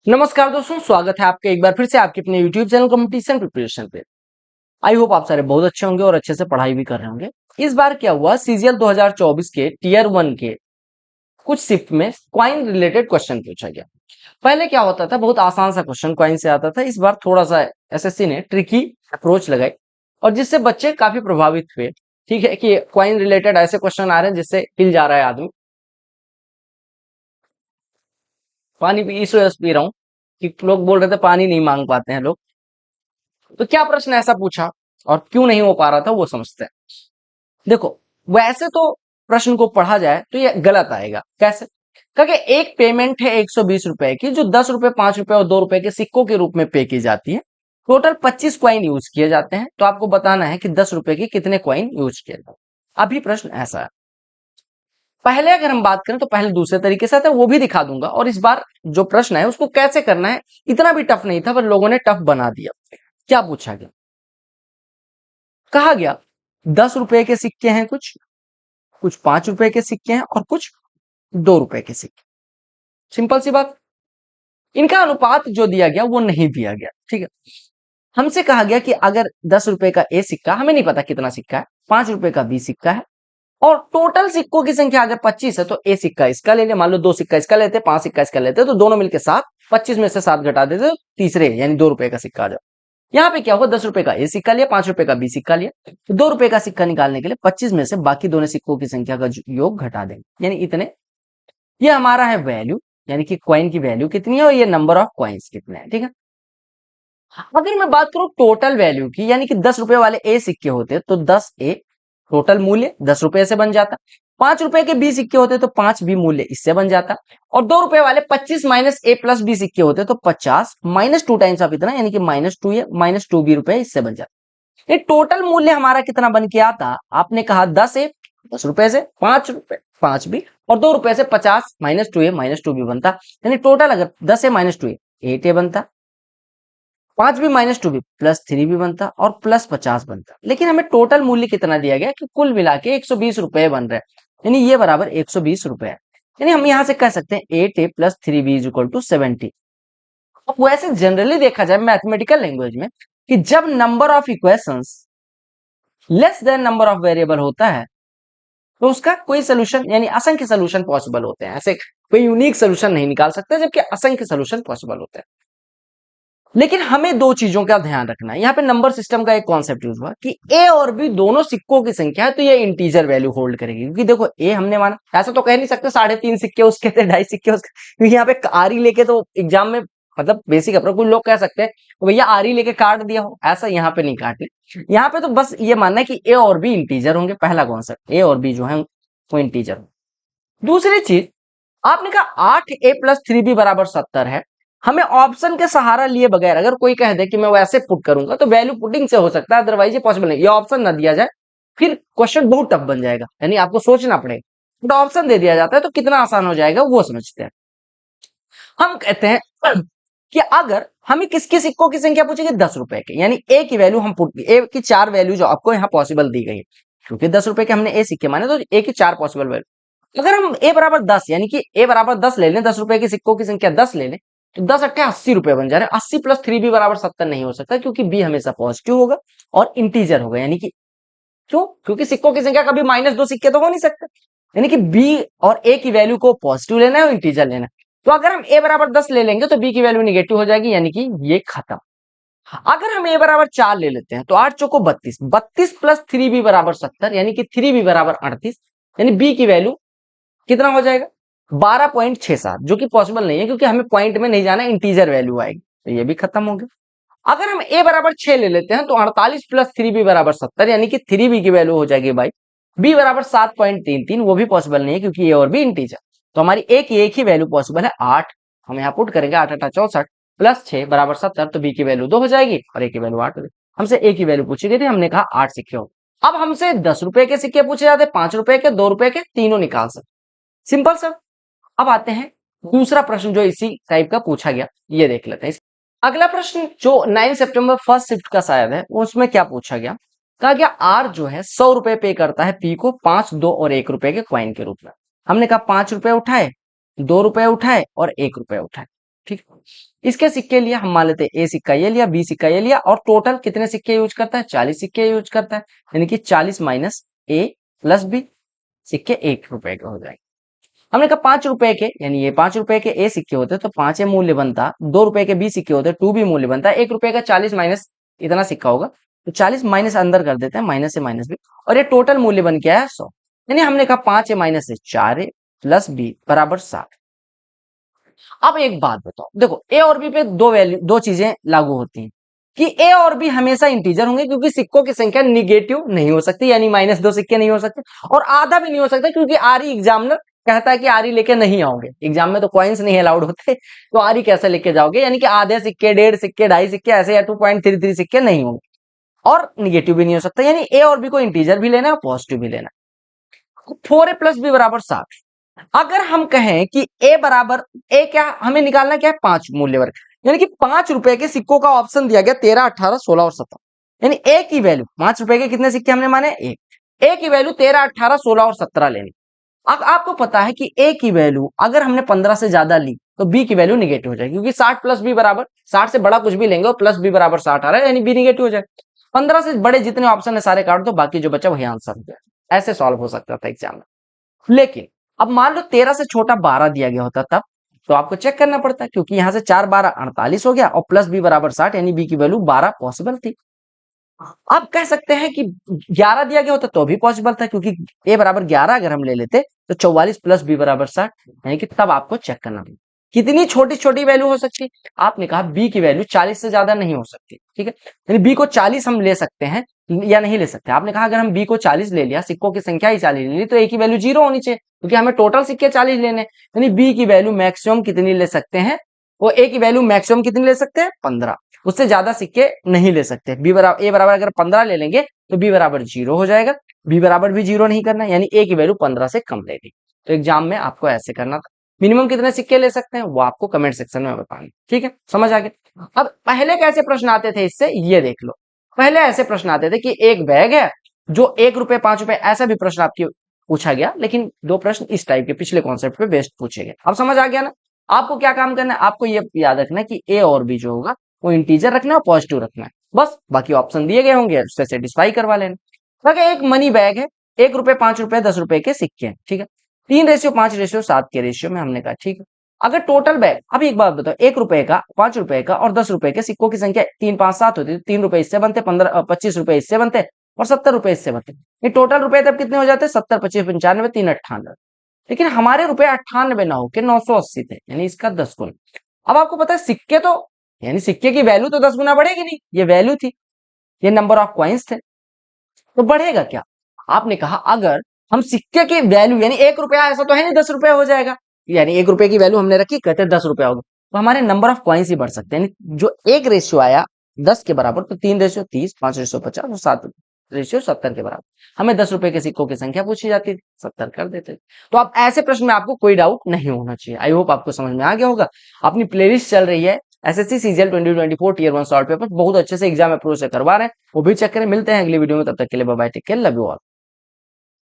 नमस्कार दोस्तों, स्वागत है आपका एक बार फिर से आपके अपने YouTube चैनल कंपटीशन प्रिपरेशन पे। आई होप आप सारे बहुत अच्छे होंगे और अच्छे से पढ़ाई भी कर रहे होंगे। इस बार क्या हुआ, सीजीएल 2024 के टीयर 1 के कुछ शिफ्ट में क्वाइन रिलेटेड क्वेश्चन पूछा गया। पहले क्या होता था, बहुत आसान सा क्वेश्चन क्वाइन से आता था। इस बार थोड़ा सा एसएससी ने ट्रिकी अप्रोच लगाई और जिससे बच्चे काफी प्रभावित हुए। ठीक है कि क्वाइन रिलेटेड ऐसे क्वेश्चन आ रहे हैं जिससे हिल जा रहा है आदमी। पानी पी इसलिए पी रहा हूँ कि लोग बोल रहे थे पानी नहीं मांग पाते हैं लोग। तो क्या प्रश्न ऐसा पूछा और क्यों नहीं हो पा रहा था वो समझते हैं। देखो, वैसे तो प्रश्न को पढ़ा जाए तो ये गलत आएगा। कैसे? क्योंकि एक पेमेंट है 120 रुपए की, जो 10 रुपए, 5 रुपए और 2 रुपए के सिक्कों के रूप में पे की जाती है। टोटल 25 क्वाइन यूज किए जाते हैं। तो आपको बताना है कि 10 रुपए के कितने क्वाइन यूज किए जाते हैं। अभी प्रश्न ऐसा है। पहले अगर हम बात करें तो पहले दूसरे तरीके से आता है, वो भी दिखा दूंगा। और इस बार जो प्रश्न है उसको कैसे करना है, इतना भी टफ नहीं था पर लोगों ने टफ बना दिया। क्या पूछा गया? कहा गया 10 रुपए के सिक्के हैं, कुछ कुछ 5 रुपए के सिक्के हैं और कुछ 2 रुपए के सिक्के। सिंपल सी बात। इनका अनुपात जो दिया गया वो नहीं दिया गया। ठीक है, हमसे कहा गया कि अगर 10 रुपए का ए सिक्का, हमें नहीं पता कितना सिक्का है, 5 रुपए का बी सिक्का है और टोटल सिक्कों की संख्या अगर 25 है तो ए सिक्का इसका ले ले। मान लो 2 सिक्का इसका लेते, 5 सिक्का इसका लेते, तो दोनों मिलकर 7, 25 में से 7 घटा देते तो तीसरे यानी 2 रुपए का सिक्का आ जाए। यहाँ पे क्या हुआ, 10 रुपए का ए सिक्का लिया, 5 रुपए का बी सिक्का लिया, तो 2 रुपए का सिक्का निकालने के लिए 25 में से बाकी दोनों सिक्कों की संख्या का योग घटा देंगे, यानी इतने। ये हमारा है वैल्यू, यानी कि क्वाइन की वैल्यू कितनी है और ये नंबर ऑफ क्वाइंस कितने हैं। ठीक है, अगर मैं बात करूं टोटल वैल्यू की, यानी कि 10 रुपए वाले ए सिक्के होते तो 10 ए टोटल मूल्य 10 रुपए से बन जाता। 5 रुपए के बी सिक्के होते तो 5 बी मूल्य इससे बन जाता। और 2 रुपए वाले 25 माइनस ए प्लस बी सिक्के होते तो 50 माइनस 2 टाइम्स ऑफ इतना, यानी कि -2 ए माइनस 2 बी रुपए इससे बन जाता। ये टोटल मूल्य हमारा कितना बन के आता? आपने कहा 10 ए 10 रुपए से, 5 रुपए 5 बी और 2 रुपए से 50 -2 ए -2 बी बनता। यानी टोटल अगर 10 ए -2 ए 8 ए बनता, 5 भी -2 भी +3 भी बनता और +50 बनता। लेकिन हमें टोटल मूल्य कितना दिया गया कि कुल मिला के 120 रुपए बन रहे हैं, यानी ये बराबर 120 रुपए है। यानी हम यहां से कह सकते हैं 8a + 3b = 70। अब वैसे जनरली देखा जाए मैथमेटिकल लैंग्वेज में कि जब number of equations less than number of variable होता है तो उसका कोई सोल्यूशन यानी असंख्य सोल्यूशन पॉसिबल होते हैं। ऐसे कोई यूनिक सोल्यूशन नहीं निकाल सकते, जबकि असंख्य सोल्यूशन पॉसिबल होते हैं। लेकिन हमें दो चीजों का ध्यान रखना है। यहाँ पे नंबर सिस्टम का एक कॉन्सेप्ट यूज हुआ कि ए और बी दोनों सिक्कों की संख्या है तो ये इंटीजर वैल्यू होल्ड करेगी। क्योंकि देखो ए हमने माना, ऐसा तो कह नहीं सकते 3.5 सिक्के उसके थे, 2.5 सिक्के उसके, क्योंकि यहाँ पे आरी लेके तो एग्जाम में मतलब बेसिक अप्रोच कुछ लोग कह सकते हैं भैया आरी लेके काट दिया हो, ऐसा यहाँ पे नहीं काटे। यहाँ पे तो बस ये मानना है कि ए और बी इंटीजर होंगे। पहला कॉन्सेप्ट, ए और बी जो है वो इंटीजर होंगे। दूसरी चीज, आपने कहा 8a + 3b = 70 है। हमें ऑप्शन के सहारा लिए बगैर अगर कोई कह दे कि मैं वैसे पुट करूंगा तो वैल्यू पुटिंग से हो सकता है, अदरवाइज ये पॉसिबल नहीं। ये ऑप्शन ना दिया जाए फिर क्वेश्चन बहुत टफ बन जाएगा, यानी आपको सोचना पड़ेगा। बट ऑप्शन दे दिया जाता है तो कितना आसान हो जाएगा वो समझते हैं। हम कहते हैं कि अगर हमें किसके सिक्कों की संख्या पूछेगी 10 रुपए के, यानी ए की वैल्यू हम पुट, ए की 4 वैल्यू जो आपको यहाँ पॉसिबल दी गई है, क्योंकि 10 रुपए के हमने ए सिक्के माने तो ए की 4 पॉसिबल वैल्यू। अगर हम a बराबर 10 यानी कि a बराबर 10 ले लें, 10 रुपए के सिक्कों की संख्या 10 ले लें, तो 10 अट्ठे 80 रुपए बन जा रहे हैं। 80 + 3b = 70 नहीं हो सकता, क्योंकि b हमेशा पॉजिटिव होगा और इंटीजर होगा। यानी कि क्यों? क्योंकि सिक्कों की संख्या कभी -2 सिक्के तो हो नहीं सकते। यानी कि b और a की वैल्यू को पॉजिटिव लेना है और इंटीजर लेना है। तो अगर हम a बराबर 10 ले लेंगे तो b की वैल्यू निगेटिव हो जाएगी, यानी कि ये खत्म। अगर हम a बराबर 4 ले लेते हैं तो 8 चौको 32, 32 + 3b = 70, यानी कि 3b = 38, यानी b की वैल्यू कितना हो जाएगा 12.67, जो कि पॉसिबल नहीं है क्योंकि हमें पॉइंट में नहीं जाना, इंटीजर वैल्यू आएगी। तो ये भी खत्म हो गया। अगर हम a बराबर 6 ले लेते हैं तो 48 + 3b = 70, यानी कि 3b की वैल्यू हो जाएगी भाई b = 7.33, वो भी पॉसिबल नहीं है क्योंकि a और b इंटीजर। तो हमारी a की एक ही वैल्यू पॉसिबल है 8। हम यहाँ पुट करेंगे 8 8 64 + 6 = 70, तो b की वैल्यू 2 हो जाएगी और a की वैल्यू 8 हो जाएगी। हमसे a की वैल्यू पूछी गई थी, हमने कहा 8 सिक्के हो। अब हमसे 10 रुपए के सिक्के पूछे जाते, 5 रुपए के, 2 रुपए के, तीनों निकाल सकते। Simple sir. अब आते हैं दूसरा प्रश्न जो इसी टाइप का पूछा गया, ये देख लेते हैं। अगला प्रश्न जो 9 सितंबर फर्स्ट शिफ्ट का शायद है, उसमें क्या पूछा गया, कहा गया आर जो है 100 रुपए पे करता है पी को 5, 2 और 1 रुपए के क्वाइन के रूप में। हमने कहा 5 रुपए उठाए, 2 रुपए उठाए और 1 रुपए उठाए। ठीक है। इसके सिक्के लिए हम मान लेते हैं ए सिक्का ये लिया, बी सिक्का ये लिया, और टोटल कितने सिक्के यूज करता है? 40 सिक्के यूज करता है, यानी कि 40 माइनस ए प्लस बी, सिक्के 1 रुपए के हो जाएंगे। हमने कहा 5 रुपए के, यानी ये 5 रुपए के ए सिक्के होते तो 5 ए मूल्य बनता, 2 रुपए के बी सिक्के होते 2 बी मूल्य बनता, 1 रुपए का 40 माइनस इतना सिक्का होगा, तो 40 माइनस अंदर कर देते हैं, माइनस से माइनस बी, और ये टोटल मूल्य बन के आया 100। यानी हमने कहा 5 ए माइनस से 4 ए प्लस बी बराबर 60। अब एक बात बताओ, देखो ए और बी पे दो चीजें लागू होती हैं कि ए और बी हमेशा इंटीजर होंगे, क्योंकि सिक्कों की संख्या निगेटिव नहीं हो सकती, यानी -2 सिक्के नहीं हो सकते, और आधा भी नहीं हो सकता, क्योंकि आरई एग्जामिनर कहता है कि आरई लेके नहीं आओगे, एग्जाम में तो कॉइन्स नहीं अलाउड होते, तो आरई कैसे लेके जाओगे? यानी कि आधे सिक्के, 1.5 सिक्के, 2.5 सिक्के ऐसे, या 2.33 सिक्के नहीं होंगे, और निगेटिव भी नहीं हो सकता, यानी ए और बी को इंटीजर भी लेना है और पॉजिटिव भी लेना है। 4a प्लस बी बराबर 60। अगर हम कहें कि ए बराबर ए, क्या हमें निकालना क्या है? 5 मूल्य वर्ग, यानी कि 5 रुपए के सिक्कों का ऑप्शन दिया गया 13, 18, 16 और 17, यानी ए की वैल्यू 5 रुपए के कितने सिक्के हमने माने? एक। ए की वैल्यू 13, 18, 16 और 17 लेनी। अब आपको पता है कि ए की वैल्यू अगर हमने 15 से ज्यादा ली तो बी की वैल्यू निगेटिव हो जाएगी, क्योंकि 60 प्लस बी बराबर 60 से बड़ा कुछ भी लेंगे और प्लस बी बराबर 60 आ रहा है, यानी बी निगेटिव हो जाएगा। 15 से बड़े जितने ऑप्शन है सारे काट दो, बाकी जो बचा वही आंसर हो जाएगा। ऐसे सॉल्व हो सकता था एग्जाम में। लेकिन अब मान लो 13 से छोटा 12 दिया गया होता तब, तो आपको चेक करना पड़ता, क्योंकि यहां से 4 12 48 हो गया, और प्लस बी बराबर 60, यानी बी की वैल्यू 12 पॉसिबल थी। आप कह सकते हैं कि 11 दिया गया होता तो भी पॉसिबल था, क्योंकि ए बराबर 11 अगर हम ले लेते तो 44 प्लस बी बराबर 60, यानी कि तब आपको चेक करना पड़ेगा कितनी छोटी छोटी वैल्यू हो सकती है। आपने कहा बी की वैल्यू 40 से ज्यादा नहीं हो सकती, ठीक है, यानी बी को 40 हम ले सकते हैं या नहीं ले सकते। आपने कहा अगर हम बी को 40 ले लिया, सिक्कों की संख्या ही 40 ले ली, तो ए की वैल्यू 0 होनी चाहिए, क्योंकि हमें टोटल सिक्के 40 लेने, यानी बी की वैल्यू मैक्सिमम कितनी ले सकते हैं? वो ए की वैल्यू मैक्सिमम कितनी ले सकते हैं? 15, उससे ज्यादा सिक्के नहीं ले सकते। बी बराबर ए बराबर अगर 15 ले लेंगे तो बी बराबर 0 हो जाएगा, बी बराबर भी 0 नहीं करना, यानी ए की वैल्यू 15 से कम लेनी। तो एग्जाम में आपको ऐसे करना था। मिनिमम कितने सिक्के ले सकते हैं वो आपको कमेंट सेक्शन में बताना, ठीक है, समझ आ गया। अब पहले कैसे प्रश्न आते थे इससे, ये देख लो। पहले ऐसे प्रश्न आते थे कि एक बैग है जो 1 रुपए 5 रुपए, ऐसा भी प्रश्न आपकी पूछा गया, लेकिन 2 प्रश्न इस टाइप के पिछले कॉन्सेप्ट पे बेस्ड पूछे गए। अब समझ आ गया ना? आपको क्या काम करना है? आपको ये याद रखना है कि ए और बी जो होगा वो इंटीजर रखना है और पॉजिटिव रखना है, बस। बाकी ऑप्शन दिए गए होंगे उससे सेटिस्फाई करवा लेना। अगर एक मनी बैग है, 1 रुपए 5 रुपए 10 रुपए के सिक्के हैं, ठीक है, 3:5:7 के रेशियो में, हमने कहा ठीक है। अगर टोटल बैग, अभी एक बात बताओ, 1 रुपए का, 5 रुपए का और 10 रुपए के सिक्कों की संख्या 3 5 7 होती है, 3 रुपए इससे बनते, 25 रुपए इससे बनते और 70 रुपए इससे बनते। ये टोटल रुपए तब कितने हो जाते? 70 25 95 3 98। लेकिन हमारे रुपए 98 ना होके 980 थे, यानी इसका 10 गुना। अब आपको पता है सिक्के तो, यानी सिक्के की वैल्यू तो 10 गुना बढ़ेगी नहीं, ये वैल्यू थी, ये नंबर ऑफ कॉइन्स थे, तो बढ़ेगा क्या? आपने कहा अगर हम सिक्के की वैल्यू, यानी 1 रुपया ऐसा तो है नहीं 10 रुपया हो जाएगा, यानी 1 रुपए की वैल्यू हमने रखी, कहते 10 रुपया होगा, तो हमारे नंबर ऑफ कॉइन्स ही बढ़ सकते हैं। जो एक रेशियो आया 10 के बराबर, तो 3:30, 5:50 और 7:70 के बराबर, हमें 10 रुपए के सिक्कों की संख्या पूछी जाती थी, 70 कर देते। तो आप ऐसे प्रश्न में आपको कोई डाउट नहीं होना चाहिए। आई होप आपको समझ में आ गया होगा। अपनी प्लेलिस्ट चल रही है SSC CGL 2024 tier 1 solve paper, बहुत अच्छे से एग्जाम अप्रोच से करवा रहे हैं, वो भी चेक करें। मिलते हैं अगली वीडियो में, तब तक के लिए bye bye, take care, love you all.